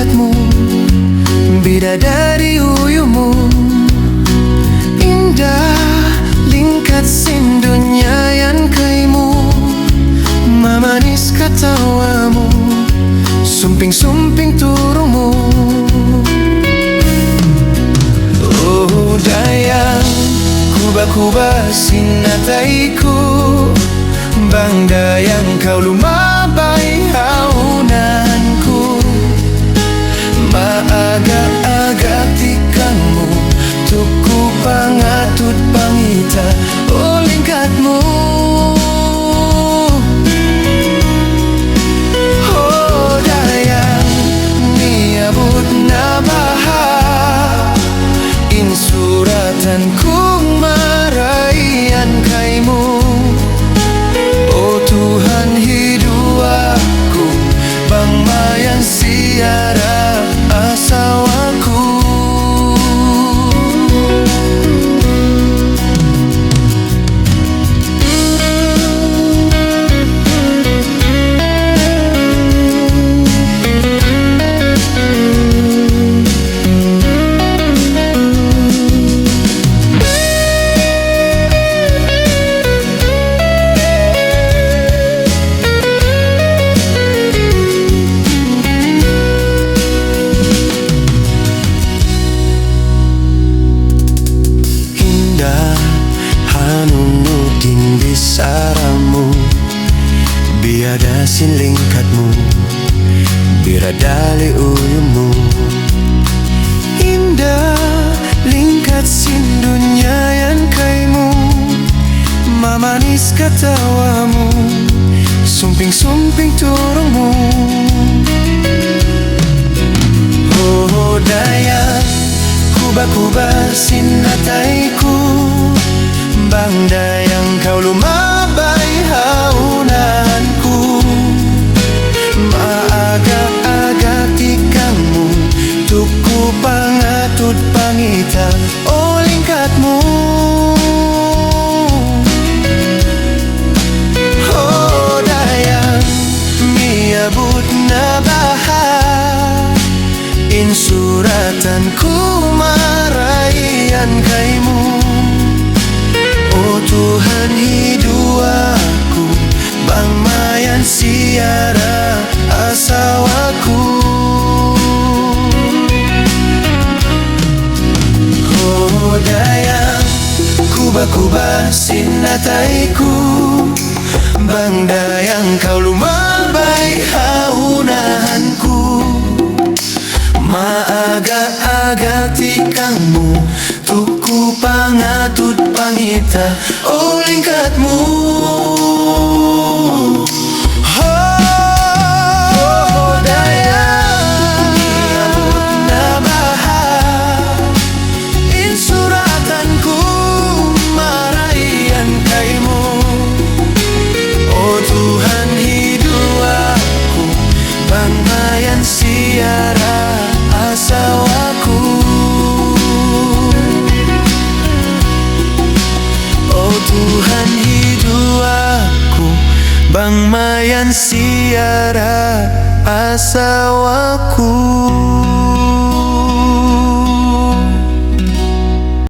linkatmu, bidadari uyumu. Indah lingkat sindunya yan kaimu, mamanis katawamu, sumping-sumping turungmu. Oh dayang kuba-kuba sinataiku, bang dayang kau lumabay haunanku. Maaga-aga tikangmu, tuku pangatut pangita, oh lingkatmu. Oh dayang niabut na baha, insuratan kung marayan kaimu. Oh Tuhan hiduaku, bang mayan siara asawaku. Hanungutin bisaramu, biada sinlingkatmu, biradali uyumu. Indah lingkat sindunya yan kaimu, mamanis katawamu, sumping-sumping turungmu. Oh dayang kuba-kuba sinataiku, bang dayang kau lumabay haunanku. Maaga-aga tikangmu, tuku pangatut pangita, oh lingkatmu. Oh dayang miabut na baha, insuratan ku marayan kaimu. Oh Tuhan hiduaku, bang mayan siara asawaku. Oh dayang kuba-kuba sinataiku, bang dayang kau lumabay haunanku. Maaga-aga tikangmu, tuku pangatut pangita, oh lingkatmu. Oh dayang niabut na baha, insuratanku marayan kaimu. Oh Tuhan hiduaku, bang mayan siara asawaku. Oh Tuhan hiduaku, bang mayan siara asawaku.